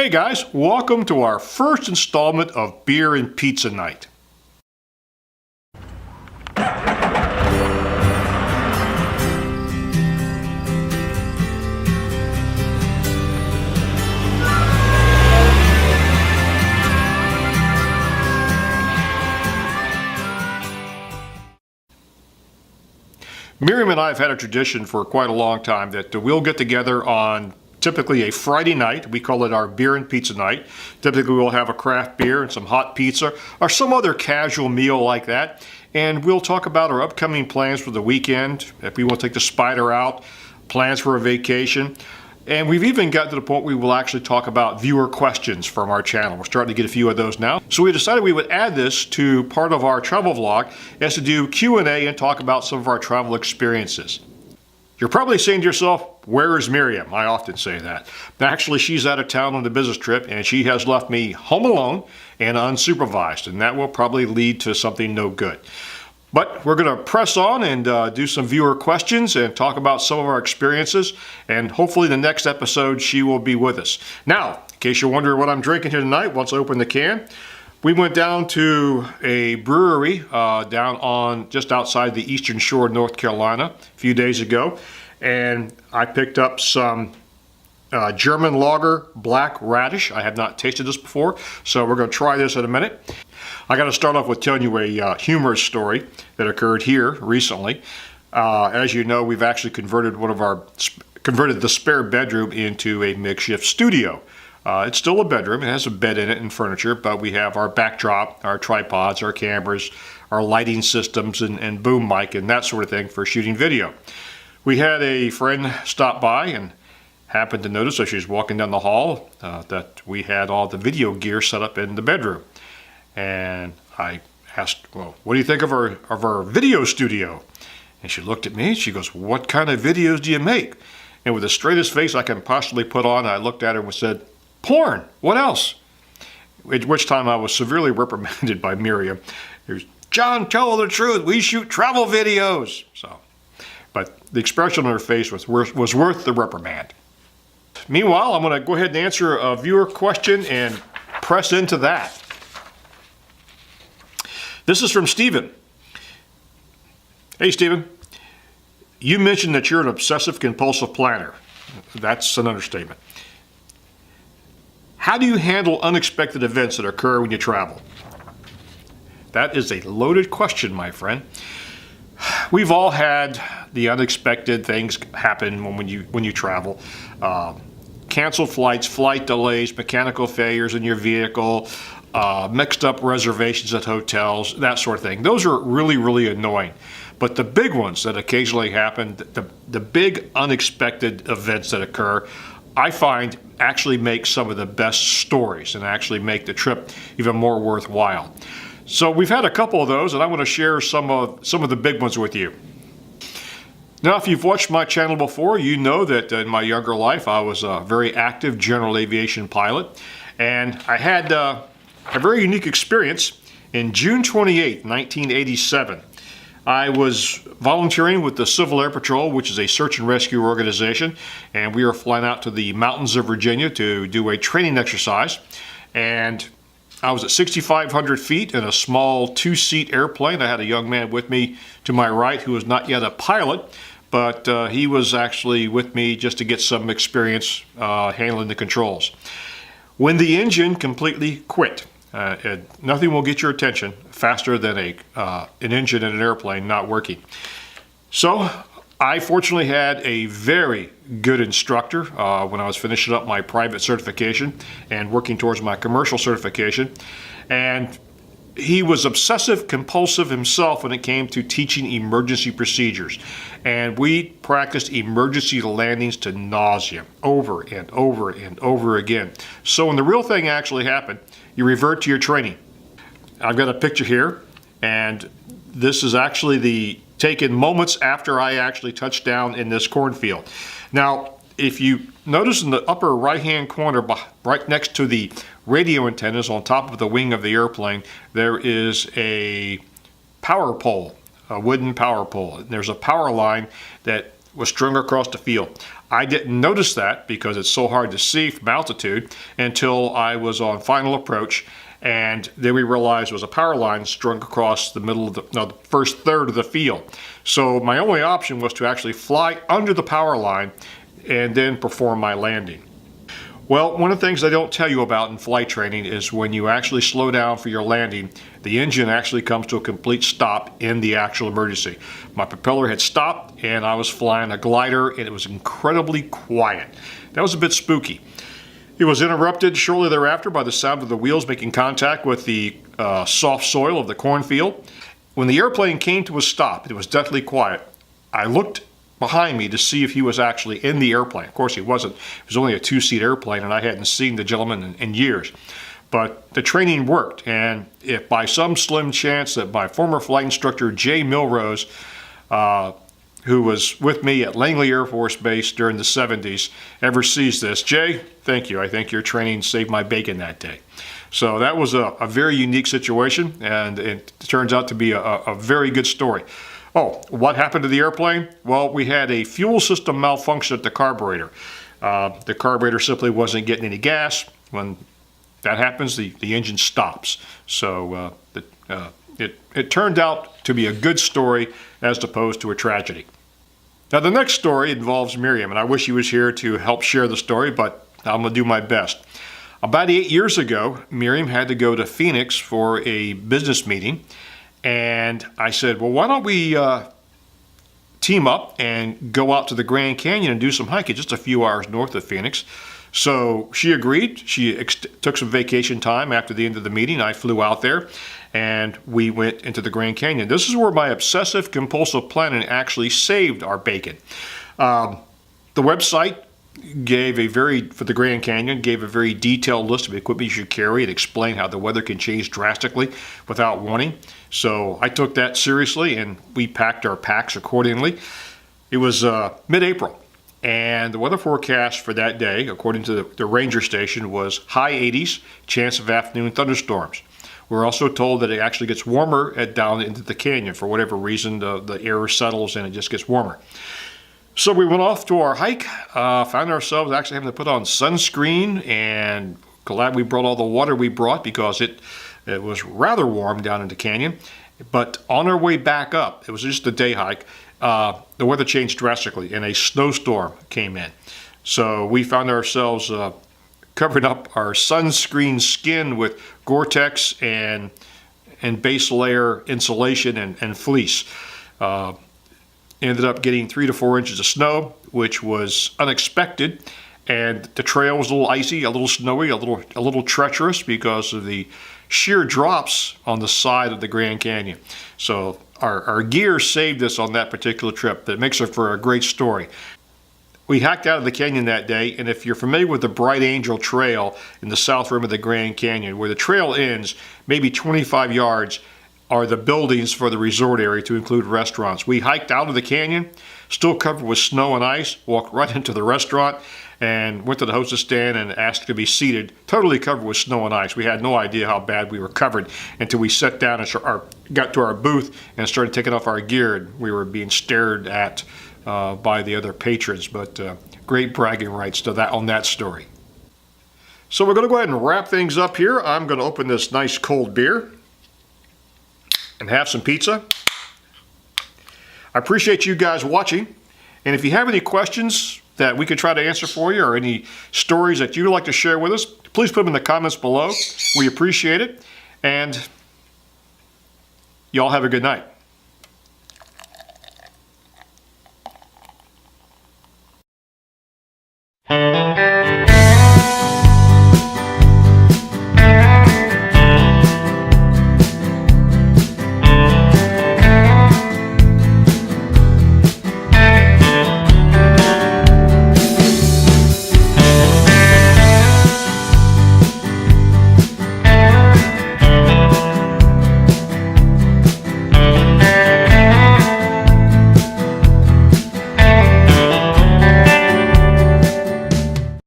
Hey guys, welcome to our first installment of Beer and Pizza Night. Miriam and I have had a tradition for quite a long time that we'll get together on typically a Friday night. We call it our Beer and Pizza Night. Typically we'll have a craft beer and some hot pizza or some other casual meal like that. And we'll talk about our upcoming plans for the weekend, if we want to take the Spider out, plans for a vacation. And we've even gotten to the point where we will actually talk about viewer questions from our channel. We're starting to get a few of those now. So we decided we would add this to part of our travel vlog as to do Q&A and talk about some of our travel experiences. You're probably saying to yourself, where is Miriam? I often say that. Actually, she's out of town on a business trip and she has left me home alone and unsupervised, and that will probably lead to something no good. But we're going to press on and do some viewer questions and talk about some of our experiences, and hopefully the next episode she will be with us. Now, in case you're wondering what I'm drinking here tonight, once I open the can, we went down to a brewery down on just outside the Eastern Shore of North Carolina a few days ago, and I picked up some German lager black radish. I have not tasted this before, so we're going to try this in a minute. I got to start off with telling you a humorous story that occurred here recently. As you know, we've actually converted the spare bedroom into a makeshift studio. It's still a bedroom. It has a bed in it and furniture, but we have our backdrop, our tripods, our cameras, our lighting systems, and boom mic and that sort of thing for shooting video. We had a friend stop by and happened to notice as she was walking down the hall that we had all the video gear set up in the bedroom. And I asked, well, what do you think of our video studio? And she looked at me and she goes, what kind of videos do you make? And with the straightest face I can possibly put on, I looked at her and said, porn, what else? At which time I was severely reprimanded by Miriam. There's, John, tell the truth, we shoot travel videos. But the expression on her face was worth the reprimand. Meanwhile, I'm going to go ahead and answer a viewer question and press into that. This is from Stephen. Hey, Stephen. You mentioned that you're an obsessive-compulsive planner. That's an understatement. How do you handle unexpected events that occur when you travel? That is a loaded question, my friend. We've all had the unexpected things happen when you travel. Canceled flights, flight delays, mechanical failures in your vehicle, mixed up reservations at hotels, that sort of thing. Those are really, really annoying. But the big ones that occasionally happen, the big unexpected events that occur, I find actually make some of the best stories and actually make the trip even more worthwhile. So we've had a couple of those, and I want to share some of the big ones with you. Now, if you've watched my channel before, you know that in my younger life I was a very active general aviation pilot, and I had a very unique experience. In June 28, 1987, I was volunteering with the Civil Air Patrol, which is a search and rescue organization, and we were flying out to the mountains of Virginia to do a training exercise. And I was at 6,500 feet in a small two-seat airplane. I had a young man with me to my right who was not yet a pilot, but he was actually with me just to get some experience handling the controls. When the engine completely quit, nothing will get your attention faster than an engine in an airplane not working. So I fortunately had a very good instructor when I was finishing up my private certification and working towards my commercial certification. And he was obsessive compulsive himself when it came to teaching emergency procedures. And we practiced emergency landings to nauseam over and over and over again. So when the real thing actually happened, you revert to your training. I've got a picture here, and this is actually taken moments after I actually touched down in this cornfield. Now, if you notice in the upper right-hand corner, right next to the radio antennas on top of the wing of the airplane, there is a power pole, a wooden power pole. There's a power line that was strung across the field. I didn't notice that because it's so hard to see from altitude until I was on final approach, and then we realized it was a power line strung across the middle of the first third of the field. So my only option was to actually fly under the power line and then perform my landing. Well, one of the things they don't tell you about in flight training is when you actually slow down for your landing, the engine actually comes to a complete stop in the actual emergency. My propeller had stopped and I was flying a glider and it was incredibly quiet. That was a bit spooky. It was interrupted shortly thereafter by the sound of the wheels making contact with the soft soil of the cornfield. When the airplane came to a stop, it was deathly quiet. I looked behind me to see if he was actually in the airplane. Of course he wasn't. It was only a two-seat airplane and I hadn't seen the gentleman in years. But the training worked, and if by some slim chance that my former flight instructor Jay Milrose, who was with me at Langley Air Force Base during the 70s, ever sees this, Jay, thank you. I think your training saved my bacon that day. So that was a very unique situation, and it turns out to be a very good story. Oh, what happened to the airplane? Well, we had a fuel system malfunction at the carburetor. The carburetor simply wasn't getting any gas. When that happens, the engine stops. So it turned out to be a good story as opposed to a tragedy. Now, the next story involves Miriam, and I wish he was here to help share the story, but I'm going to do my best. About 8 years ago, Miriam had to go to Phoenix for a business meeting. And I said, well, why don't we team up and go out to the Grand Canyon and do some hiking just a few hours north of Phoenix. So she agreed. She took some vacation time after the end of the meeting. I flew out there and we went into the Grand Canyon. This is where my obsessive compulsive planning actually saved our bacon. The website for the Grand Canyon, gave a very detailed list of equipment you should carry and explained how the weather can change drastically without warning. So I took that seriously and we packed our packs accordingly. It was mid-April and the weather forecast for that day, according to the ranger station, was high 80s, chance of afternoon thunderstorms. We're also told that it actually gets warmer down into the canyon. For whatever reason, the air settles and it just gets warmer. So we went off to our hike, found ourselves actually having to put on sunscreen, and glad we brought all the water we brought because it was rather warm down in the canyon. But on our way back up, it was just a day hike, the weather changed drastically and a snowstorm came in. So we found ourselves covering up our sunscreen skin with Gore-Tex and base layer insulation and fleece. Ended up getting 3 to 4 inches of snow, which was unexpected, and the trail was a little icy, a little snowy, a little treacherous because of the sheer drops on the side of the Grand Canyon. So our gear saved us on that particular trip. That makes it for a great story. We hiked out of the canyon that day, and if you're familiar with the Bright Angel Trail in the south rim of the Grand Canyon, where the trail ends, maybe 25 yards, are the buildings for the resort area to include restaurants. We hiked out of the canyon, still covered with snow and ice, walked right into the restaurant, and went to the hostess stand and asked to be seated, totally covered with snow and ice. We had no idea how bad we were covered until we sat down and got to our booth and started taking off our gear. We were being stared at by the other patrons, but great bragging rights to that on that story. So we're going to go ahead and wrap things up here. I'm going to open this nice cold beer and have some pizza. I appreciate you guys watching, and if you have any questions that we could try to answer for you or any stories that you'd like to share with us, please put them in the comments below. We appreciate it, and y'all have a good night.